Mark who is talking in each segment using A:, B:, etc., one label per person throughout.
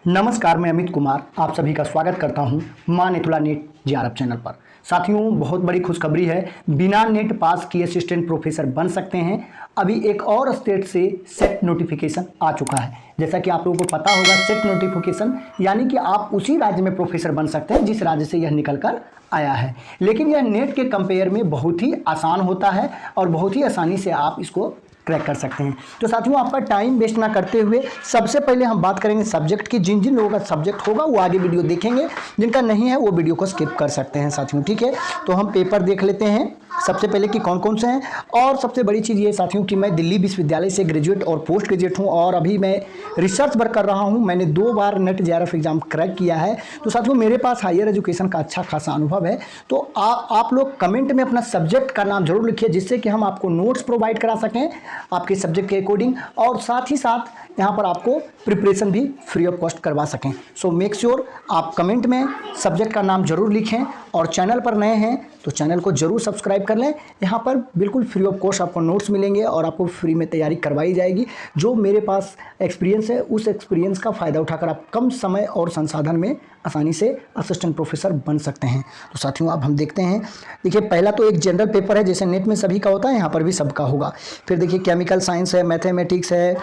A: नमस्कार, मैं अमित कुमार आप सभी का स्वागत करता हूं मां नेतुला नेट जेआरएफ चैनल पर। साथियों, बहुत बड़ी खुशखबरी है, बिना नेट पास किए असिस्टेंट प्रोफेसर बन सकते हैं। अभी एक और स्टेट से सेट नोटिफिकेशन आ चुका है। जैसा कि आप लोगों को पता होगा, सेट नोटिफिकेशन यानी कि आप उसी राज्य में प्रोफेसर बन सकते हैं जिस राज्य से यह निकल कर आया है। लेकिन यह नेट के कंपेयर में बहुत ही आसान होता है और बहुत ही आसानी से आप इसको क्रैक कर सकते हैं। तो साथियों, आपका टाइम वेस्ट ना करते हुए सबसे पहले हम बात करेंगे सब्जेक्ट की। जिन जिन लोगों का सब्जेक्ट होगा वो आगे वीडियो देखेंगे, जिनका नहीं है वो वीडियो को स्किप कर सकते हैं साथियों, ठीक है। तो हम पेपर देख लेते हैं सबसे पहले कि कौन कौन से हैं। और सबसे बड़ी चीज़ ये साथियों कि मैं दिल्ली विश्वविद्यालय से ग्रेजुएट और पोस्ट ग्रेजुएट हूँ और अभी मैं रिसर्च वर्क कर रहा हूँ। मैंने 2 बार नेट जेआरएफ एग्जाम क्रैक किया है। तो साथियों, मेरे पास हायर एजुकेशन का अच्छा खासा अनुभव है। तो आप लोग कमेंट में अपना सब्जेक्ट का नाम जरूर लिखिए, जिससे कि हम आपको नोट्स प्रोवाइड करा सकें आपके सब्जेक्ट के अकॉर्डिंग, और साथ ही साथ यहाँ पर आपको प्रिपरेशन भी फ्री ऑफ कॉस्ट करवा सकें। सो मेक श्योर आप कमेंट में सब्जेक्ट का नाम जरूर लिखें, और चैनल पर नए हैं तो चैनल को जरूर सब्सक्राइब कर लें। यहाँ पर बिल्कुल फ्री ऑफ कॉस्ट आपको नोट्स मिलेंगे और आपको फ्री में तैयारी करवाई जाएगी। जो मेरे पास एक्सपीरियंस है, उस एक्सपीरियंस का फ़ायदा उठाकर आप कम समय और संसाधन में आसानी से असिस्टेंट प्रोफेसर बन सकते हैं। तो साथियों, अब हम देखते हैं। देखिए, पहला तो एक जनरल पेपर है, जैसे नेट में सभी का होता है, यहाँ पर भी सबका होगा। फिर देखिए, केमिकल साइंस है, मैथमेटिक्स है,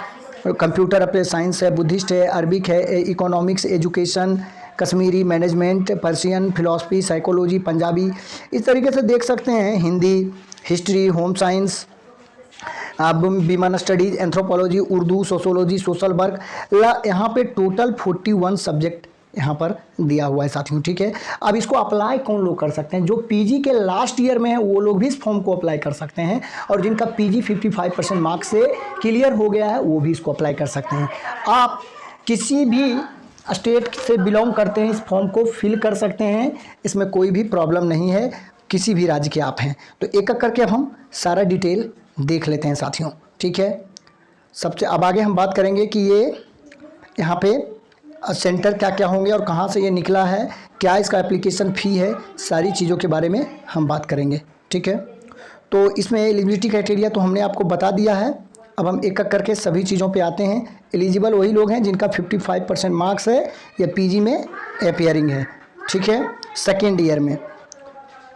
A: कंप्यूटर अप्लाइड साइंस है, बुद्धिस्ट है, अरबिक है, economics, education, Kashmiri, management, Persian, philosophy, psychology, Punjabi, इस तरीके से देख सकते हैं। Hindi, history, home science, women studies, anthropology, Urdu, sociology, social work, यहाँ पे टोटल 41 सब्जेक्ट यहाँ पर दिया हुआ है साथियों, ठीक है। अब इसको अप्लाई कौन लोग कर सकते हैं? जो पीजी के लास्ट ईयर में है वो लोग भी इस फॉर्म को अप्लाई कर सकते हैं, और जिनका पीजी 55% मार्क्स से क्लियर हो गया है वो भी इसको अप्लाई कर सकते हैं। आप किसी भी स्टेट से बिलोंग करते हैं, इस फॉर्म को फिल कर सकते हैं, इसमें कोई भी प्रॉब्लम नहीं है, किसी भी राज्य के आप हैं। तो एक एक करके अब हम सारा डिटेल देख लेते हैं साथियों, ठीक है। सबसे अब आगे हम बात करेंगे कि ये यहाँ पे सेंटर क्या क्या होंगे और कहाँ से ये निकला है, क्या इसका एप्लीकेशन फ़ी है, सारी चीज़ों के बारे में हम बात करेंगे, ठीक है। तो इसमें एलिजिबिलिटी क्राइटेरिया तो हमने आपको बता दिया है। अब हम एक एक करके सभी चीज़ों पे आते हैं। एलिजिबल वही लोग हैं जिनका 55% मार्क्स है या पीजी में अपियरिंग है, ठीक है, सेकेंड ईयर में,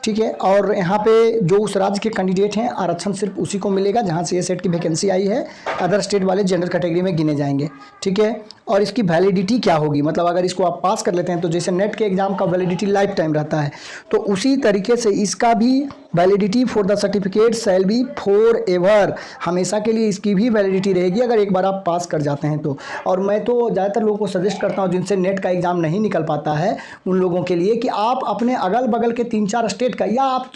A: ठीक है। और यहाँ पे जो उस राज्य के कैंडिडेट हैं, आरक्षण सिर्फ उसी को मिलेगा जहाँ से ये सेट की वैकेंसी आई है। अदर स्टेट वाले जनरल कैटेगरी में गिने जाएंगे, ठीक है। और इसकी वैलिडिटी क्या होगी, मतलब अगर इसको आप पास कर लेते हैं तो जैसे नेट के एग्ज़ाम का वैलिडिटी लाइफ टाइम रहता है, तो उसी तरीके से इसका भी validity for the certificate shall be for ever, हमेशा के लिए इसकी भी वैलिडिटी रहेगी अगर एक बार आप पास कर जाते हैं तो। और मैं तो ज़्यादातर लोगों को सजेस्ट करता हूँ जिनसे नेट का एग्ज़ाम नहीं निकल पाता है, उन लोगों के लिए कि आप अपने अगल बगल के 3-4 स्टेट का, या आप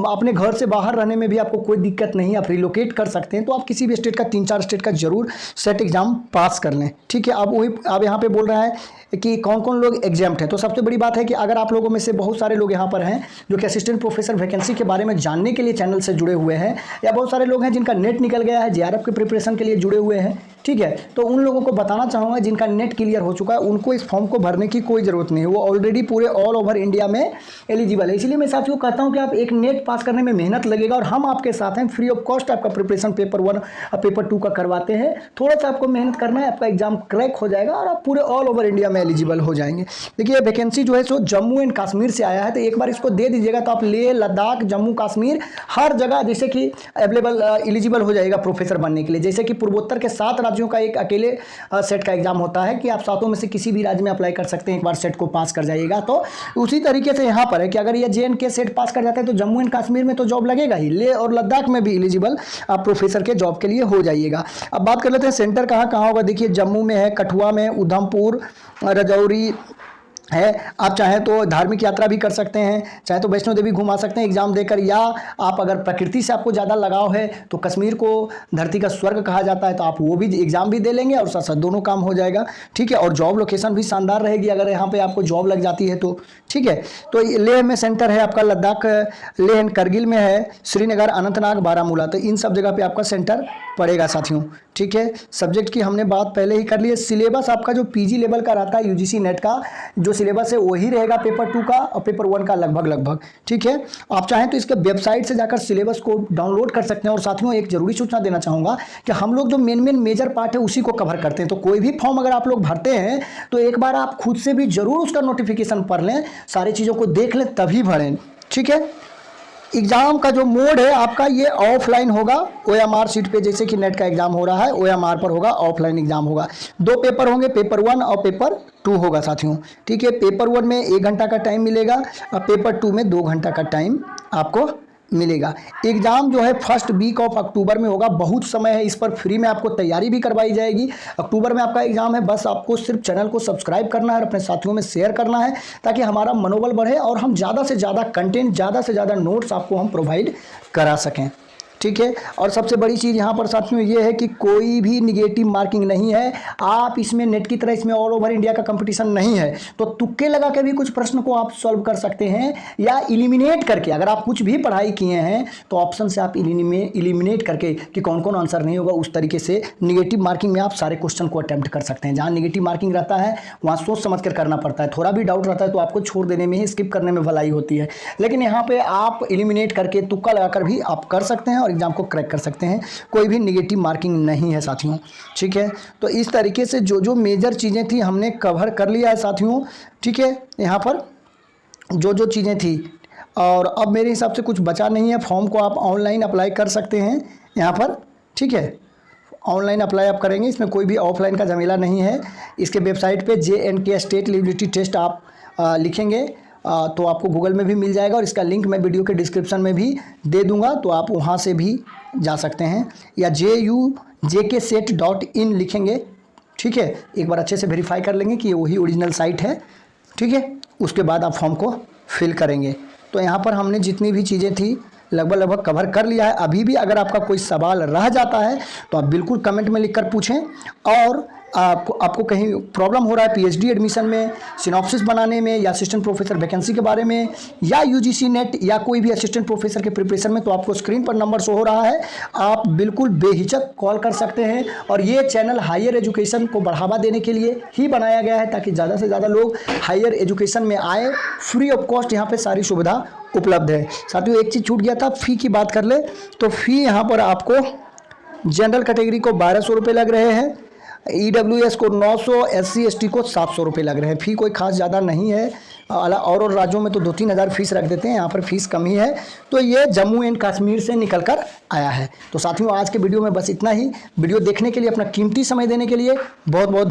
A: अपने घर से बाहर रहने में भी आपको कोई दिक्कत नहीं, आप रिलोकेट कर सकते हैं, तो आप किसी भी स्टेट का 3-4 स्टेट का जरूर सेट एग्ज़ाम पास कर लें, ठीक है। अब यहाँ पे बोल रहा है कि कौन कौन लोग एग्जाम्प्ट हैं। तो सबसे बड़ी बात है कि अगर आप लोगों में से बहुत सारे लोग यहाँ पर हैं जो कि असिस्टेंट प्रोफेसर वैकेंसी के बारे में जानने के लिए चैनल से जुड़े हुए हैं, या बहुत सारे लोग हैं जिनका नेट निकल गया है, जेआरएफ के प्रिपरेशन के लिए जुड़े हुए हैं, ठीक है, तो उन लोगों को बताना चाहूँगा जिनका नेट क्लियर हो चुका है, उनको इस फॉर्म को भरने की कोई ज़रूरत नहीं है, वो ऑलरेडी पूरे ऑल ओवर इंडिया में एलिजिबल है। इसलिए मैं साथियों कहता हूँ कि आप एक नेट पास करने में मेहनत लगेगा और हम आपके साथ हैं, फ्री ऑफ कॉस्ट आपका प्रिपरेशन पेपर 1 और पेपर 2 का करवाते हैं। थोड़ा सा आपको मेहनत करना है, आपका एग्जाम क्रैक हो जाएगा और आप पूरे ऑल ओवर इंडिया में एलिजिबल हो जाएंगे। देखिए, वैकेंसी जो है सो जम्मू एंड कश्मीर से आया है, तो एक बार इसको दे दीजिएगा तो आप लेह, लद्दाख, जम्मू कश्मीर हर जगह जैसे कि अवेलेबल एलिजिबल हो जाएगा प्रोफेसर बनने के लिए। जैसे कि पूर्वोत्तर के 7 राज्यों का एक अकेले सेट का एग्जाम होता है कि आप 7 में से किसी भी राज्य में अप्लाई कर सकते हैं, एक बार सेट को पास कर जाइएगा। तो उसी तरीके से यहाँ पर है कि अगर ये JNK सेट पास कर जाते हैं तो जम्मू एंड कश्मीर में तो जॉब लगेगा ही, लेह और लद्दाख में भी एलिजिबल आप प्रोफेसर के जॉब के लिए हो जाइएगा। अब बात कर लेते हैं सेंटर कहाँ कहाँ होगा। देखिए, जम्मू में है, कठुआ में, उधमपुर, राजौरी है। आप चाहें तो धार्मिक यात्रा भी कर सकते हैं, चाहे तो वैष्णो देवी घुमा सकते हैं एग्जाम देकर, या आप अगर प्रकृति से आपको ज़्यादा लगाव है तो कश्मीर को धरती का स्वर्ग कहा जाता है, तो आप वो भी एग्जाम भी दे लेंगे और साथ साथ दोनों काम हो जाएगा, ठीक है। और जॉब लोकेशन भी शानदार रहेगी अगर यहाँ पे आपको जॉब लग जाती है तो, ठीक है। तो लेह में सेंटर है आपका, लद्दाख, लेह एंड करगिल में है, श्रीनगर, अनंतनाग, बारामूला, तो इन सब जगह पे आपका सेंटर पड़ेगा साथियों, ठीक है। सब्जेक्ट की हमने बात पहले ही कर ली है। सिलेबस आपका जो पीजी लेवल का रहता है यूजीसी नेट का, जो सिलेबस है वही रहेगा पेपर 2 का और पेपर 1 का लगभग। ठीक है, आप चाहें तो इसके वेबसाइट से जाकर सिलेबस को डाउनलोड कर सकते हैं। और साथियों एक जरूरी सूचना देना चाहूँगा कि हम लोग जो मेन मेजर पार्ट है उसी को कवर करते हैं। तो कोई भी फॉर्म अगर आप लोग भरते हैं तो एक बार आप खुद से भी जरूर उसका नोटिफिकेशन पढ़ लें, सारी चीज़ों को देख लें तभी भरें। ठीक है, एग्ज़ाम का जो मोड है आपका ये ऑफलाइन होगा। OMR सीट पे जैसे कि नेट का एग्ज़ाम हो रहा है OMR पर होगा, ऑफलाइन एग्ज़ाम होगा। 2 पेपर होंगे, पेपर 1 और पेपर 2 होगा साथियों। ठीक है, पेपर 1 में 1 घंटा का टाइम मिलेगा और पेपर 2 में 2 घंटा का टाइम आपको मिलेगा। एग्ज़ाम जो है फर्स्ट वीक ऑफ अक्टूबर में होगा, बहुत समय है, इस पर फ्री में आपको तैयारी भी करवाई जाएगी। अक्टूबर में आपका एग्ज़ाम है, बस आपको सिर्फ चैनल को सब्सक्राइब करना है और अपने साथियों में शेयर करना है ताकि हमारा मनोबल बढ़े और हम ज़्यादा से ज़्यादा कंटेंट, ज़्यादा से ज़्यादा नोट्स आपको हम प्रोवाइड करा सकें। ठीक है, और सबसे बड़ी चीज़ यहाँ पर साथियों ये है कि कोई भी निगेटिव मार्किंग नहीं है। आप इसमें नेट की तरह इसमें ऑल ओवर इंडिया का कंपटीशन नहीं है, तो तुक्के लगा के भी कुछ प्रश्न को आप सॉल्व कर सकते हैं या इलिमिनेट करके, अगर आप कुछ भी पढ़ाई किए हैं तो ऑप्शन से आप इलिमिनेट करके कि कौन कौन आंसर नहीं होगा, उस तरीके से निगेटिव मार्किंग में आप सारे क्वेश्चन को अटैम्प्ट कर सकते हैं। जहाँ निगेटिव मार्किंग रहता है वहाँ सोच समझ कर करना पड़ता है, थोड़ा भी डाउट रहता है तो आपको छोड़ देने में ही, स्किप करने में भलाई होती है। लेकिन यहाँ पर आप इलिमिनेट करके तुक्का लगाकर भी आप कर सकते हैं और एग्जाम को क्रैक कर सकते हैं। कोई भी नेगेटिव मार्किंग नहीं है साथियों। ठीक है, तो इस तरीके से जो मेजर चीज़ें थी हमने कवर कर लिया है साथियों। ठीक है, यहाँ पर जो चीज़ें थी, और अब मेरे हिसाब से कुछ बचा नहीं है। फॉर्म को आप ऑनलाइन अप्लाई कर सकते हैं यहाँ पर। ठीक है, ऑनलाइन अप्लाई आप करेंगे, इसमें कोई भी ऑफलाइन का झमेला नहीं है। इसके वेबसाइट पे JNK स्टेट एलिजिबिलिटी टेस्ट आप लिखेंगे तो आपको गूगल में भी मिल जाएगा और इसका लिंक मैं वीडियो के डिस्क्रिप्शन में भी दे दूंगा, तो आप वहां से भी जा सकते हैं, या jujkset.in लिखेंगे। ठीक है, एक बार अच्छे से वेरीफाई कर लेंगे कि ये वही ओरिजिनल साइट है। ठीक है, उसके बाद आप फॉर्म को फिल करेंगे। तो यहाँ पर हमने जितनी भी चीज़ें थी लगभग कवर कर लिया है। अभी भी अगर आपका कोई सवाल रह जाता है तो आप बिल्कुल कमेंट में लिखकर पूछें। और आपको कहीं प्रॉब्लम हो रहा है PhD एडमिशन में, सिनॉप्सिस बनाने में, या असिस्टेंट प्रोफेसर वैकेंसी के बारे में, या UGC नेट या कोई भी असिस्टेंट प्रोफेसर के प्रिपरेशन में, तो आपको स्क्रीन पर नंबर शो हो रहा है, आप बिल्कुल बेहिचक कॉल कर सकते हैं। और ये चैनल हायर एजुकेशन को बढ़ावा देने के लिए ही बनाया गया है ताकि ज़्यादा से ज़्यादा लोग हायर एजुकेशन में आए। फ्री ऑफ कॉस्ट यहाँ पर सारी सुविधा उपलब्ध है। साथियों एक चीज़ छूट गया था, फ़ी की बात कर ले तो फ़ी यहाँ पर आपको जनरल कैटेगरी को 1200 रुपये लग रहे हैं, EWS को 900, SC ST को 700 रुपये लग रहे हैं। फ़ी कोई खास ज़्यादा नहीं है। और राज्यों में तो 2-3 हज़ार फीस रख देते हैं, यहाँ पर फीस कम ही है। तो ये जम्मू एंड कश्मीर से निकल कर आया है। तो साथियों आज के वीडियो में बस इतना ही। वीडियो देखने के लिए, अपना कीमती समय देने के लिए बहुत बहुत